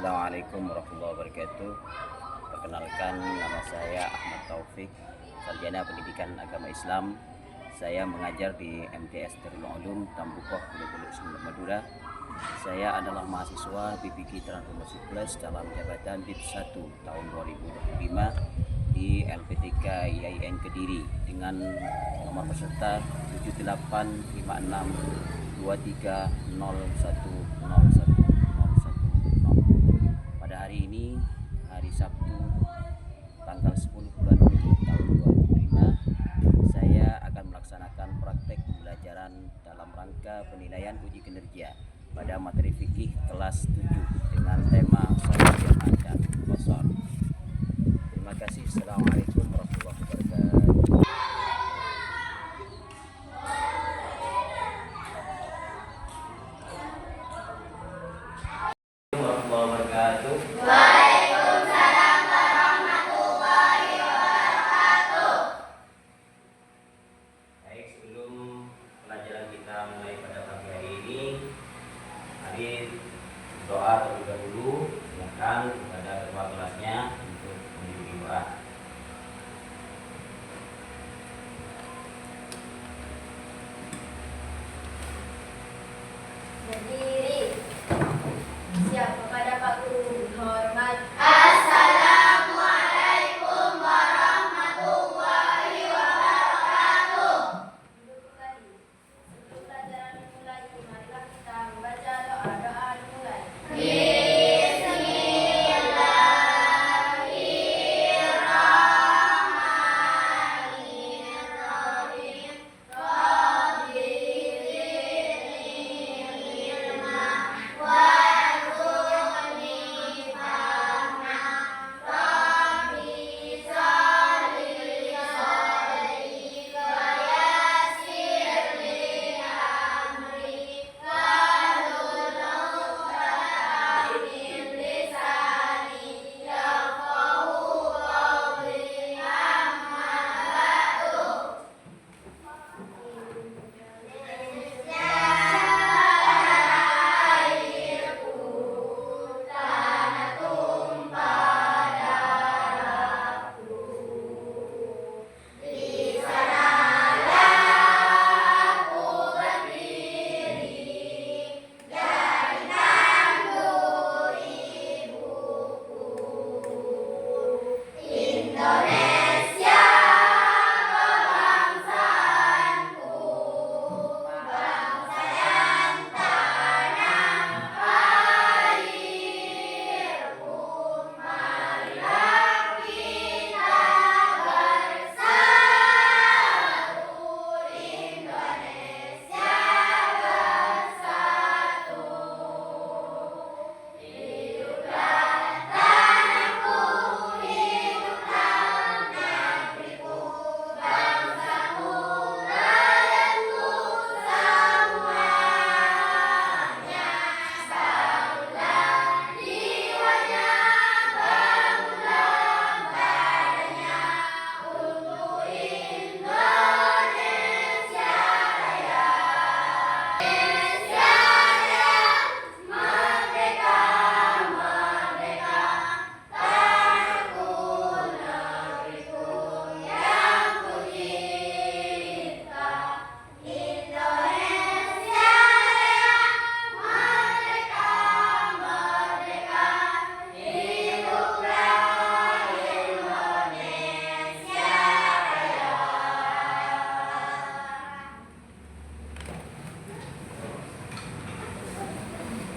Assalamualaikum warahmatullahi wabarakatuh. Perkenalkan, nama saya Ahmad Taufik, sarjana pendidikan agama Islam. Saya mengajar di MTS Darul Ulum Tambukoh, Bulu-Bulu, Madura. Saya adalah mahasiswa BPK Transformasi Plus dalam jabatan BIP 1 tahun 2025 di LPTK IAIN Kediri dengan nomor peserta 7856230101. Pada hari ini, hari Sabtu, tanggal 10 bulan 7 tahun 2005, saya akan melaksanakan praktek pembelajaran dalam rangka penilaian uji kinerja pada materi fikih kelas 7 dengan tema Shalah Jamaah dan Qashar. Terima kasih. Assalamualaikum warahmatullahi wabarakatuh. Waalaikumsalam warahmatullahi wabarakatuh. Baik, sebelum pelajaran kita mulai pada pagi hari ini, mari doa terlebih dahulu. Silakan kepada ketua kelasnya untuk membimbing doa. Berdiri. Siap kepada Pak Guru. Hormat. Assalamualaikum warahmatullahi wabarakatuh. Duduk kembali. Sebelum pelajaran dimulai, marilah kita membaca doa-doa dimulai.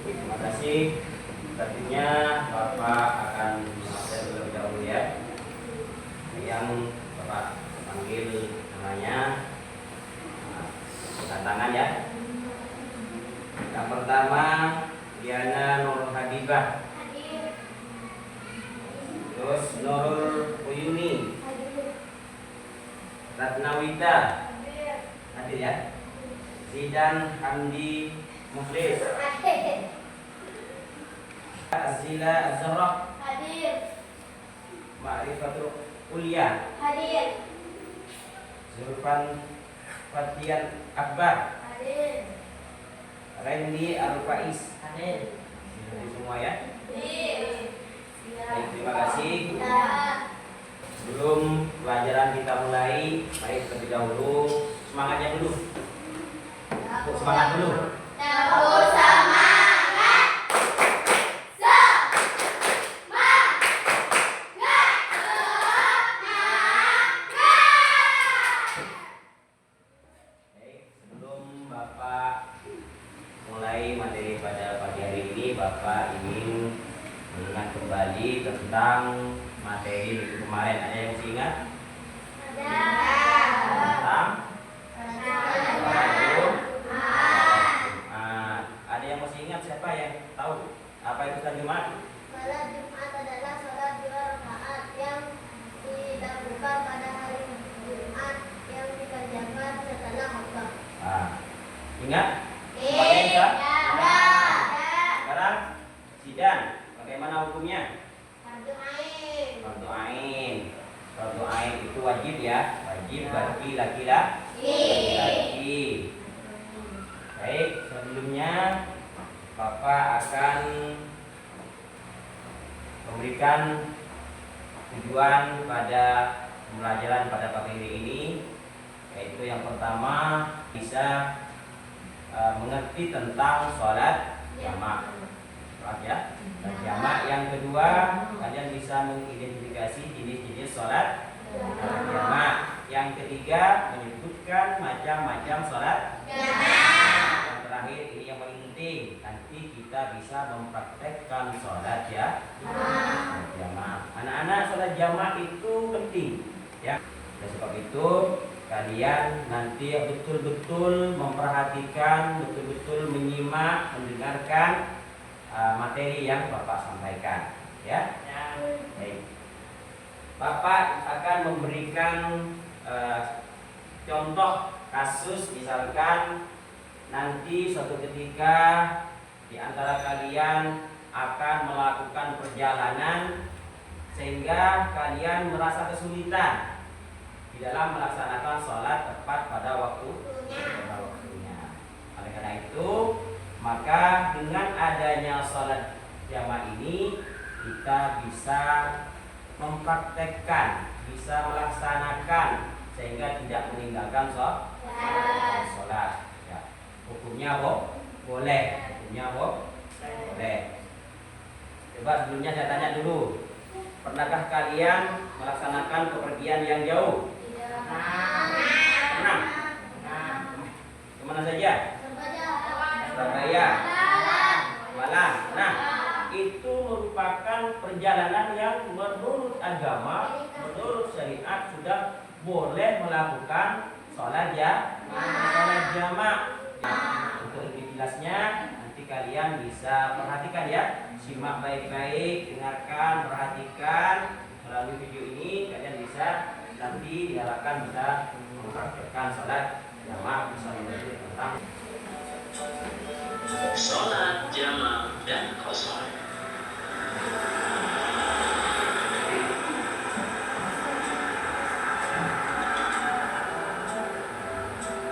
Terima kasih. Selanjutnya Bapak akan saya terlebih dahulu ya. Yang Bapak panggil namanya, tantangan ya. Yang pertama Diana Nur Habibah. Terus Nurul Uyuni. Ratnawita. Hadir ya. Zidan Hamdi Mukhlis. Azila Azhara. Hadir. Ma'rifatul Ulia. Hadir. Zulfan Fatian Akbar. Hadir. Randy Al-Faiz. Hadir. Jadi semua ya. Baik, terima kasih. Sebelum pelajaran kita mulai, baik terlebih dahulu semangatnya dulu. Semangat dulu. Tepuk semangat. Baik, sebelum Bapak mulai materi pada pagi hari ini, Bapak ingin mengingat kembali tentang materi minggu kemarin. Ada yang masih ingat? Tentang sholat Jumat. Ada yang masih ingat? Siapa yang tahu apa itu sholat Jumat? Salat Jumat adalah salat 2 rakaat yang dilakukan pada hari Jumat yang dikerjakan setelah khutbah. Ingat? Iya. Sekarang sidang. Bagaimana hukumnya? Fardu ain. Fardu ain. Fardu ain itu wajib ya, wajib bagi laki-laki. Baik, sebelumnya Bapak akan memberikan tujuan pada pembelajaran pada pagi hari ini, yaitu yang pertama bisa mengerti tentang sholat jamak, ya. Dan jamak yang kedua, kalian bisa mengidentifikasi jenis-jenis sholat jamak. Yang ketiga, menyebutkan macam-macam sholat jamak. Yang terakhir, ini yang paling penting, nanti kita bisa mempraktekkan sholat jamak. Anak-anak, sholat jamak itu penting, ya. Oleh sebab itu, kalian nanti betul-betul memperhatikan, betul-betul menyimak, mendengarkan materi yang Bapak sampaikan, ya. Baik. Bapak akan memberikan contoh kasus, misalkan nanti suatu ketika di antara kalian akan melakukan perjalanan sehingga kalian merasa kesulitan di dalam melaksanakan sholat tepat pada waktunya. Oleh karena itu, maka dengan adanya sholat jamaah ini kita bisa mempraktekkan, bisa melaksanakan sehingga tidak meninggalkan sholat. Ya. Hukumnya boleh. Hukumnya boleh. Coba sebelumnya saya tanya dulu, pernahkah kalian melaksanakan kepergian yang jauh? Pernah? Kemana saja? Surabaya, Malang. Nah, itu merupakan perjalanan yang menurut agama, menurut syariat sudah boleh melakukan sholat jamak. Untuk lebih jelasnya, nanti kalian bisa perhatikan ya, simak baik-baik, dengarkan, perhatikan melalui video ini. Kalian bisa nanti diharapkan bisa mempraktikkan sholat jamak, bisa mengerti tentang sholat jamak dan qashar.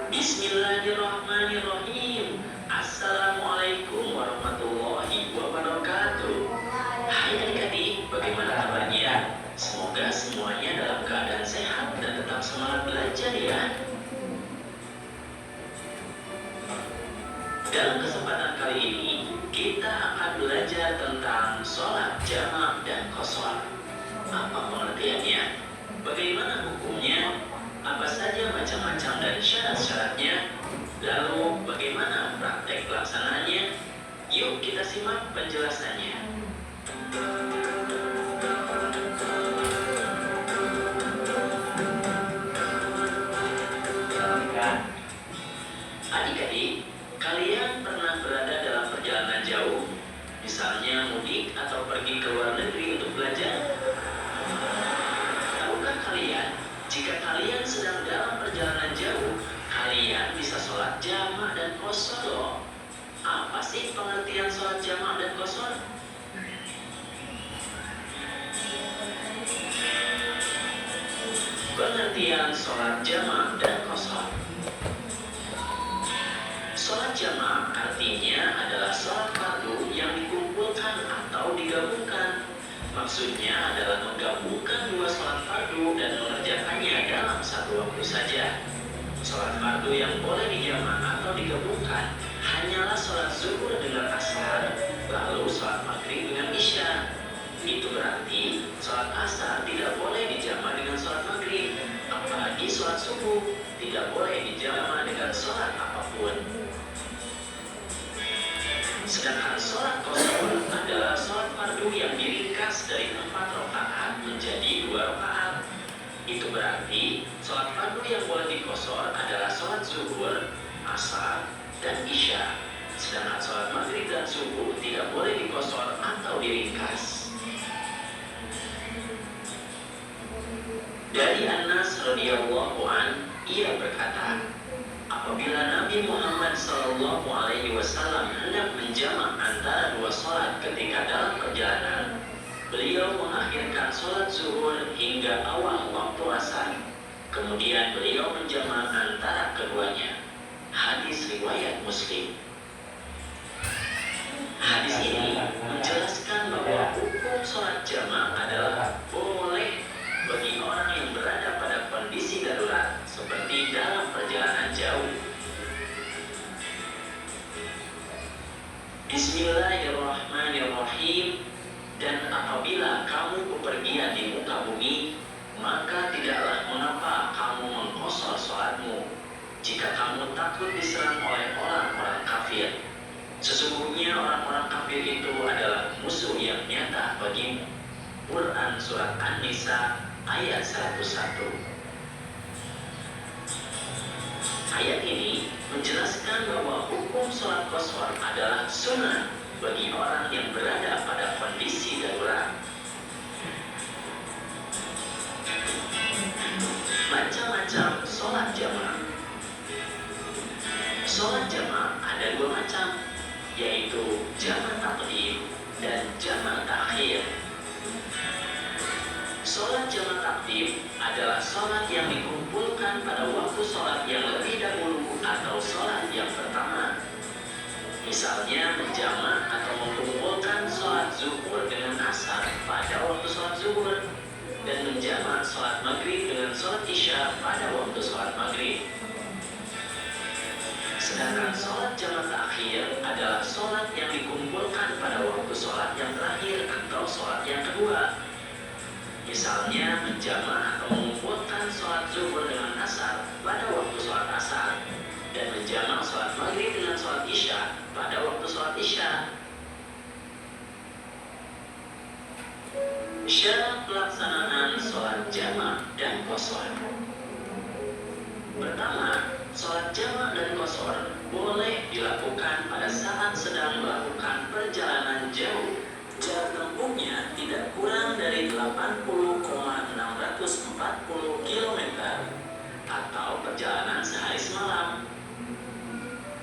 Bismillahirrahmanirrahim. Assalamualaikum warahmatullahi wabarakatuh. Hai adik-adik, bagaimana kabarnya? Semoga semuanya dalam keadaan sehat dan tetap semangat belajar ya. Dalam kesempatan kali ini, kita akan belajar tentang sholat jamak dan qashar. Apa pengertiannya? Bagaimana hukumnya? Apa saja macam-macam dan syarat-syaratnya? Lalu bagaimana praktek pelaksanaannya? Yuk kita simak penjelasannya. Adik-adik, kalian pernah berada dalam perjalanan jauh? Misalnya mudik atau pergi ke luar negeri untuk belajar? Tahukah kalian, jika kalian sedang dalam perjalanan jauh, kalian bisa sholat jamak dan qashar loh. Apa sih pengertian sholat jamak dan qashar? Pengertian sholat jamak dan qashar. Sholat jamak artinya adalah sholat fardu yang dikumpulkan atau digabungkan Maksudnya adalah menggabungkan dua sholat fardu dan mengerjakannya dalam satu waktu saja. Sholat fardu yang boleh dijamak atau digabungkan hanyalah sholat zuhur dengan asar, lalu sholat maghrib dengan isya. Itu berarti sholat asar tidak boleh dijamak dengan sholat maghrib, apalagi sholat subuh tidak boleh dijamak dengan sholat apapun. Sedangkan sholat qasar adalah sholat fardu yang diringkas dari 4 rakaat menjadi 2 rakaat. Itu berarti sholat fardu yang boleh diqasar adalah sholat zuhur, asar, dan isya. Sedangkan sholat maghrib dan subuh tidak boleh diqasar atau diringkas. Dari Anas radhiyallahu an, ia berkata, apabila Nabi Muhammad SAW hendak menjamak antara dua sholat ketika dalam perjalanan, beliau mengakhirkan sholat zuhur hingga awal waktu asar. Kemudian beliau menjamak antara keduanya. Hadis riwayat Muslim. Hadis ini menjelaskan bahwa hukum sholat jamak adalah boleh bagi orang yang berada pada kondisi darurat seperti dalam perjalanan jauh. Bismillahirrahmanirrahim. Dan apabila kamu bepergian di muka bumi, maka tidaklah mengapa kamu mengqashar sholatmu jika kamu takut diserang oleh orang-orang kafir. Sesungguhnya orang-orang kafir itu adalah musuh yang nyata bagimu. Quran Surat An-Nisa ayat 101. Ayat ini menjelaskan bahwa hukum sholat qasar adalah sunnah bagi orang yang berada pada kondisi darurat. Macam-macam sholat jamaah. Sholat jamaah ada 2 macam, yaitu jamak taqdim dan jamak takhir. Sholat jamak takdim adalah sholat yang dikumpulkan pada waktu sholat yang lebih dahulu atau sholat yang pertama. Misalnya menjamak atau mengumpulkan sholat zuhur dengan asar pada waktu sholat zuhur, dan menjamak sholat maghrib dengan sholat isya pada waktu sholat maghrib. Sedangkan sholat jamak takhir adalah sholat yang dikumpulkan pada waktu sholat yang terakhir atau sholat yang kedua. Misalnya menjamak atau mengumpulkan sholat zuhur dengan asar pada waktu sholat asar, dan menjamak sholat maghrib dengan sholat isya pada waktu sholat isya. Syarat pelaksanaan sholat jamak dan qasar. Pertama, sholat jamak dan qasar boleh dilakukan pada saat sedang melakukan perjalanan jauh. Jarak tempuhnya tidak kurang dari 80,640 km atau perjalanan sehari semalam.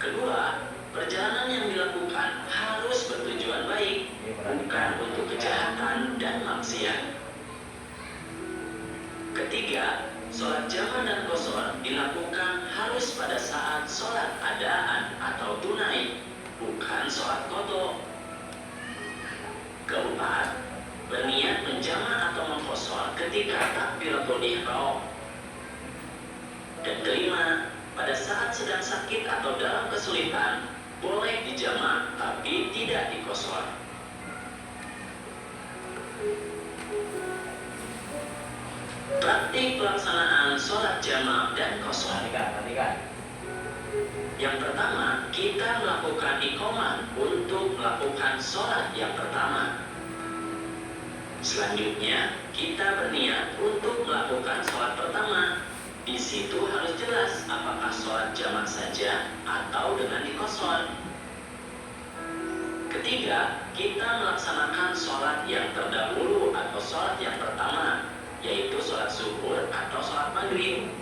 Kedua, perjalanan yang dilakukan harus bertujuan baik, bukan untuk kejahatan dan maksiat. Ketiga, sholat jamak dan qasar dilakukan harus pada saat sholat adaan atau tunai, bukan sholat qadha. Keempat, berniat menjamak atau mengqashar ketika takbiratul ihram. Dan kelima, pada saat sedang sakit atau dalam kesulitan, boleh dijamak tapi tidak diqashar. Praktik pelaksanaan sholat jamak dan qashar. Yang pertama, kita melakukan iqamah untuk melakukan sholat yang pertama. Selanjutnya, kita berniat untuk melakukan sholat pertama. Di situ harus jelas apakah sholat jamak saja atau dengan diqashar. Ketiga, kita melaksanakan sholat yang terdahulu atau sholat yang pertama, yaitu sholat zuhur atau sholat maghrib.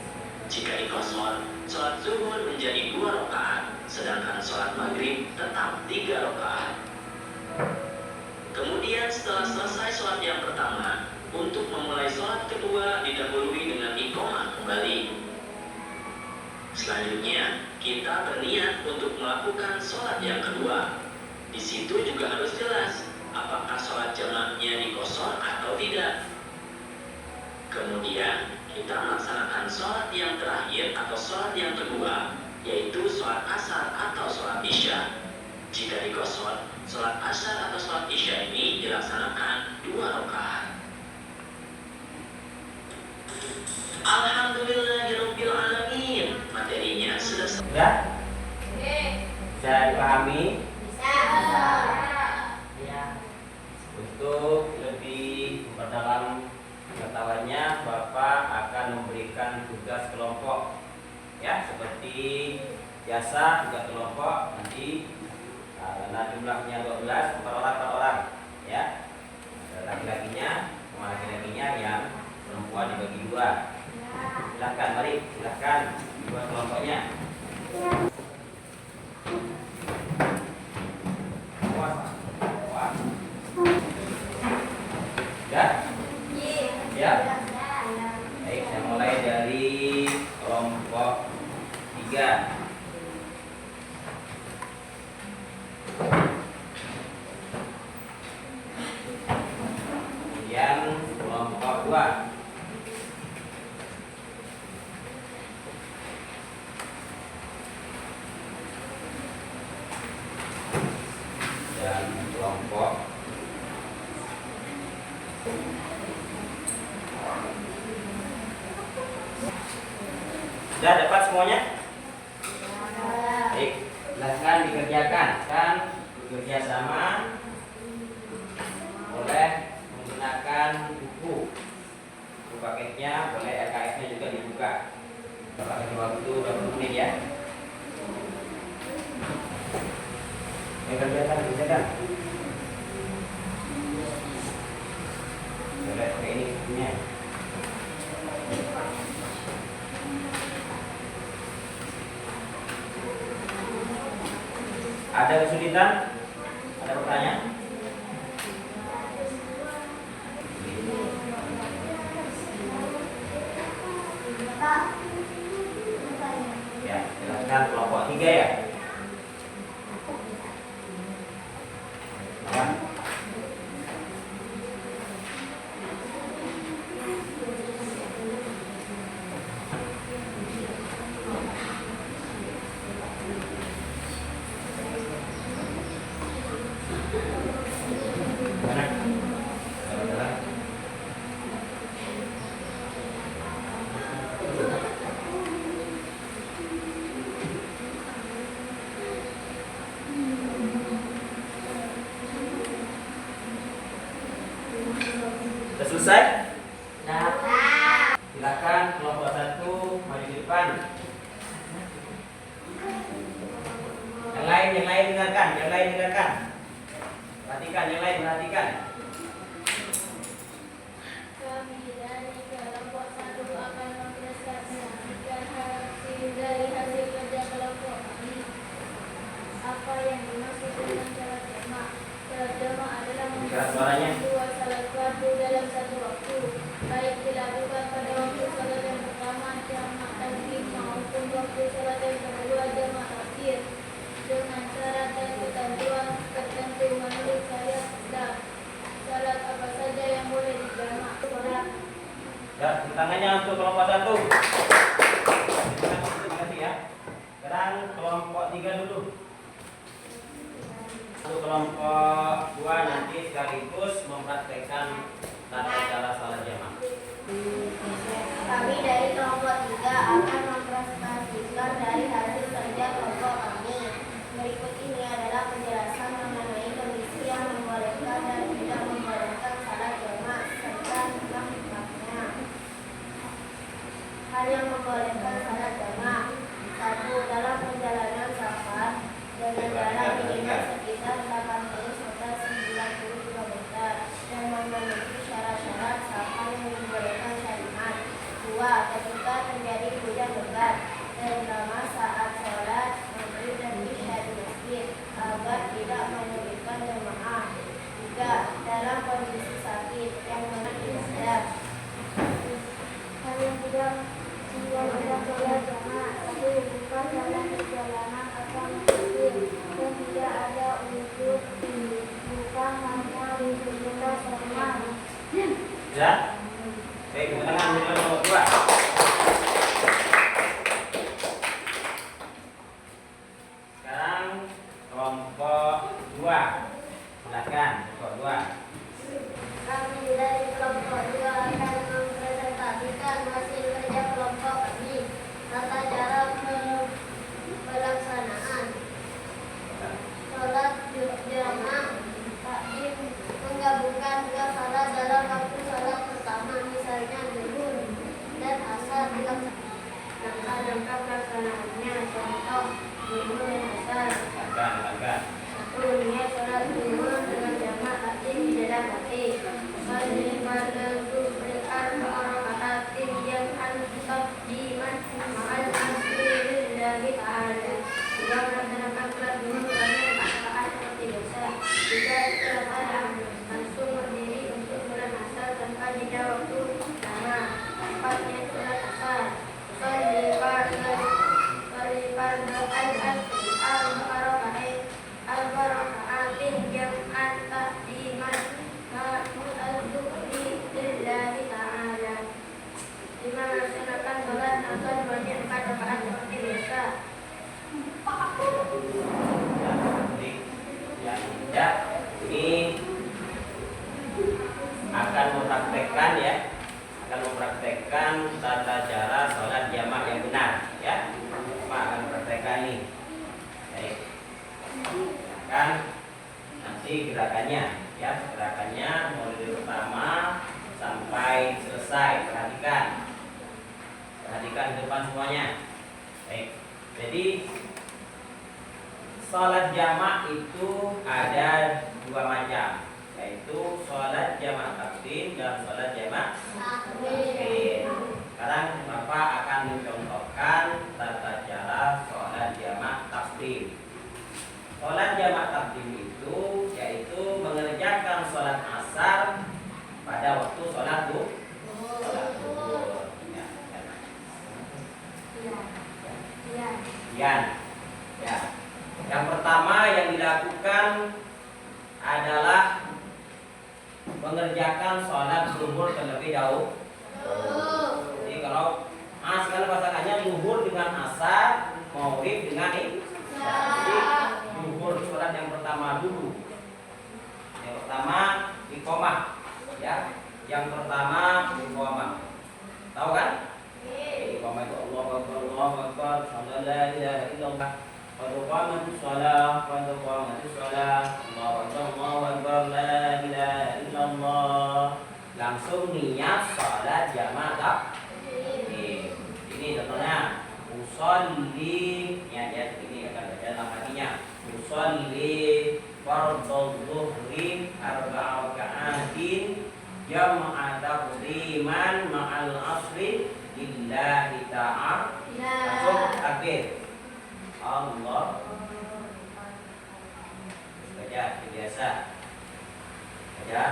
Jika diqashar, sholat zuhur menjadi 2 rakaat, sedangkan sholat maghrib tetap 3 rakaat. Kemudian setelah selesai sholat yang pertama, untuk memulai sholat kedua didahului dengan iqamah kembali. Selanjutnya, kita berniat untuk melakukan sholat yang kedua. Di situ juga harus jelas apakah sholat jamaknya diqashar Kemudian kita melaksanakan sholat yang terakhir atau sholat yang kedua, yaitu sholat asar atau sholat isya. Jika di qasar, sholat asar atau sholat isya ini dilaksanakan 2 rakaat. Alhamdulillahirabbil alamin. Materinya sudah selesai. Ya? Bisa dipahami? Bisa. Ya. Untuk lebih memperdalam pengetahuannya, Bapak akan memberikan tugas kelompok. Ya, seperti biasa tugas kelompok nanti karena jumlahnya 12 per orang ya. Laki-lakinya sama laki-lakinya, yang perempuan dibagi 2. Silahkan, mari silahkan buat kelompoknya. Ya? Ya. Baik, saya mulai dari kelompok 3. Kemudian kelompok 2. Dan kelompok sudah dapat semuanya? Baik, silahkan dikerjakan. Kan bekerja sama boleh menggunakan buku paketnya, boleh RKS-nya juga dibuka. Bapak kasih waktu 20 menit ya. Kerjakan. Boleh pakai ini bukunya. Ada kesulitan? Ada pertanyaan? Ya, silakan kelompok 3 ya. Ya. Mana? Saudara. Sudah selesai? Silakan kelompok 1 maju ke depan. Yang lain dengarkan. Perhatikan, yang lain perhatikan. Kami dari kelompok 1 akan mempresentasikan hasil dari hasil kerja kelompok kami. Apa yang dimaksud dengan salat jamak? Salat jamak adalah Keras suaranya. dua salat fardu dalam satu waktu, baik dilakukan pada waktu salat yang pertama jamak takdim maupun waktu salat yang kedua jamak takhir, dengan syarat dan ketentuan tertentu menurut syariat Islam. Salat apa saja yang boleh dijamak? Salat. Ya, tepuk tangannya untuk kelompok 1. Terima kasih ya. Sekarang kelompok 3 dulu. Untuk kelompok 2 nanti sekaligus mempraktekkan tata cara salat jamaah. Kami dari kelompok 3 akan mempresentasikan dari hasil kerja kelompok kami. Berikut ini adalah penjelasan mengenai kondisi yang membolehkan dan tidak membolehkan salat jamaah serta hikmah-hikmahnya. Hal yang membolehkan salat jamaah: 1. Dalam perjalanan safar dengan jarak minimal sekitar 80 sampai 90 km dan memenuhi syarat-syarat safar yang dibolehkan syariat. 2. Ketika terjadi hujan lebat, terutama saat sholat maghrib dan isya di masjid, agar tidak menyulitkan jemaah. 3. Dalam kondisi sakit yang mengibadah. Hal yang tidak membolehkan sholat jamaah: 1. Bukan dalam perjalanan atau masjid dan tidak ada uzur, bukan hanya di sekitar rumah. Ya. Baik, tepuk tangan akan nanti gerakannya, ya, gerakannya mulai dari pertama sampai selesai. Perhatikan di depan semuanya. Baik, jadi sholat jamak itu ada dua macam, yaitu sholat jamak takdim dan sholat jamak takhir. Sekarang Bapak akan mencontohkan tata cara sholat jamak takdim. Sholat jamak takdim itu yaitu mengerjakan sholat asar pada waktu sholat duhur. Ya. Yang pertama yang dilakukan adalah mengerjakan sholat zuhur terlebih dahulu. Jadi kalau sekarang pasangannya zuhur dengan asar, maghrib dengan isya. Jadi zuhur sholat yang pertama dulu. Yang pertama iqamah, ya. Yang pertama iqamah. Tahu kan? Iqamah itu Allahu Akbar, Allahu Akbar, la ilaha illallah. Qad qamatis shalah, qad qamatis shalah. Allahu Akbar, Allahu Akbar, la ilaha illallah. Langsung niat salat jamaah takdim. Ini contohnya. Usolli, niat ini akan baca dalam hatinya. Usolli fardhu dhuhri arba'a raka'atin jam'a taqdiman ma'al asri lillahi ta'ala. Langsung takbir. Allah. Baca biasa. Baca.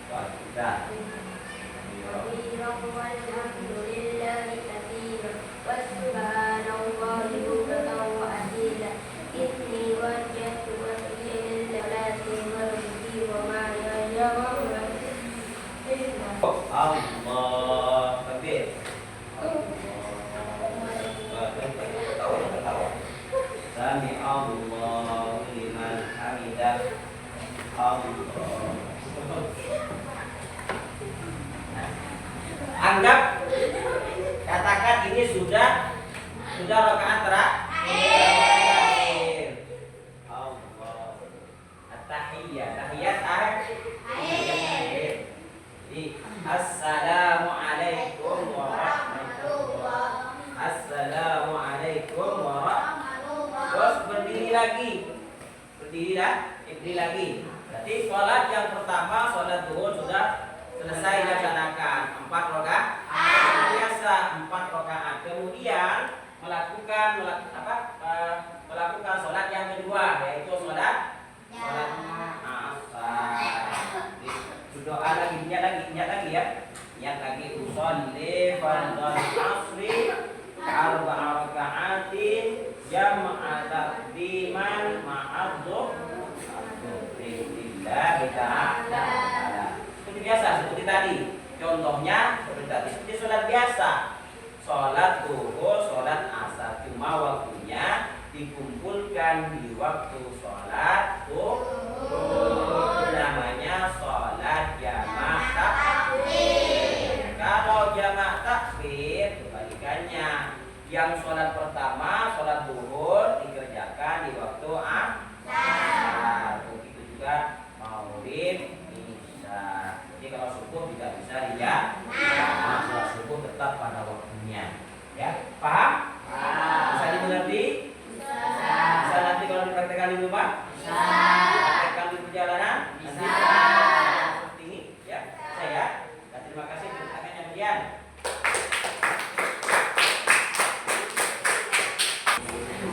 Wah, kita. Allah takbir. Sami Allahu liman hamidah. Allah. Anggap, katakan ini sudah rakaat terakhir. Allah. At-tahiyyah, tahiyat akhir. Jadi assalamualaikum warahmatullah. Assalamualaikum warahmatullah. Terus berdiri lagi. Berdiri lagi. Berarti sholat yang pertama, sholat zuhur sudah selesai dilaksanakan 4 rakaat. Biasa 4 rakaat. Kemudian melakukan sholat yang kedua, yaitu sholat asar. Doa lagi, niat lagi ya. Niat lagi usolli fardhal asri arba'a raka'atin jam'a taqdiman ma'adzuh lillahi ta'ala. Seperti biasa, seperti tadi. Contohnya seperti tadi, seperti sholat biasa. Sholat zuhur, sholat asar, cuma waktunya dikumpulkan di waktu sholat zuhur. Namanya sholat jamak takbir. Kalau jamak takbir kebalikannya. Yang sholat pertama, sholat zuhur dikerjakan di waktu asar. Begitu juga maghrib, isya. Jadi kalau subuh tidak bisa sholat subuh tetap pada waktunya. Ya, paham? Bisa dimengerti? Bisa nanti kalau dipraktekkan di rumah? Dipraktekkan di perjalanan? Bisa. Seperti ini, ya. Saya. Dan terima kasih untuk tangannya kemudian.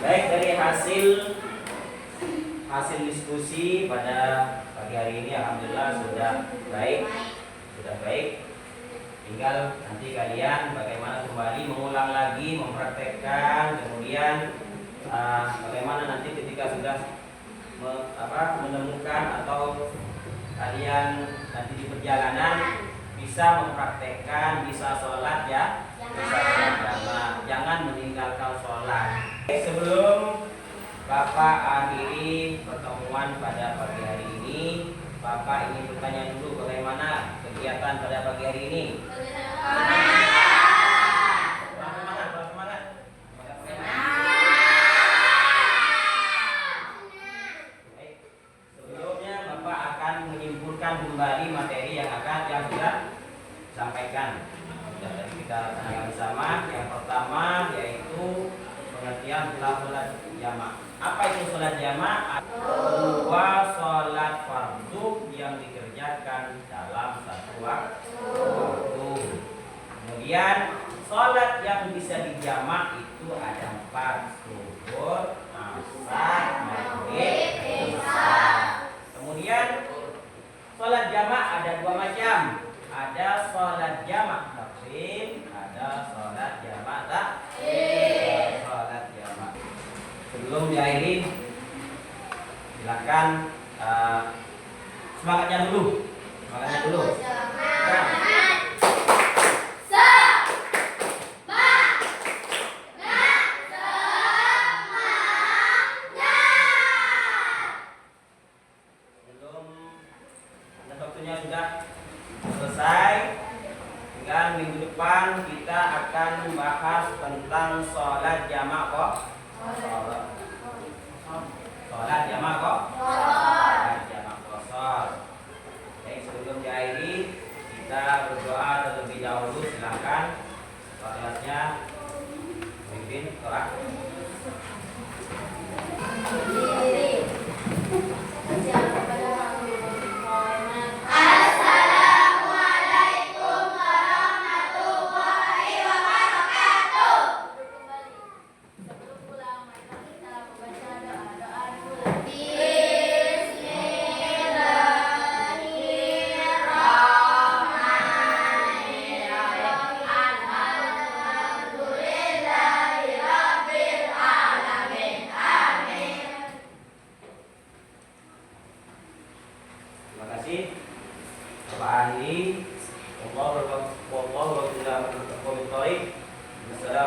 Baik, dari hasil diskusi pada pagi hari ini alhamdulillah sudah baik. Tinggal nanti kalian bagaimana kembali mengulang lagi, mempraktekkan, kemudian bagaimana nanti ketika sudah menemukan atau kalian nanti di perjalanan bisa mempraktekkan, bisa sholat ya, bisa sholat. Jangan meninggalkan sholat. Sebelum Bapak akhiri pertemuan pada pagi hari ini, Bapak ingin bertanya dulu bagaimana kegiatan pada pagi hari ini. melanjutkan kembali materi yang sudah sampaikan. Sudah tadi kita tanyakan bersama. Yang pertama yaitu pengertian tentang sholat jamaah. Apa itu sholat jamaah? Dua sholat fardu yang dikerjakan dalam satu waktu. Kemudian sholat yang bisa dijamak itu ada 4: zuhur, asar, maghrib, isya. Kemudian sholat jamak ada 2 macam. Ada sholat jamak takdim, ada sholat jamak takhir. Sholat jamak. Sebelum diakhiri, silakan semangatnya dulu. Semangatnya dulu. Nah. Waktunya sudah selesai. Tinggal minggu depan kita akan membahas tentang sholat jamak kok. Sholat jamak kok. Sholat jamak kosor. Baik, sebelum diakhiri kita berdoa terlebih dahulu. Silakan sholatnya pimpin sholat. Terima kasih Bapak ahli. Wallahu a'lam bishawab. Wassalamu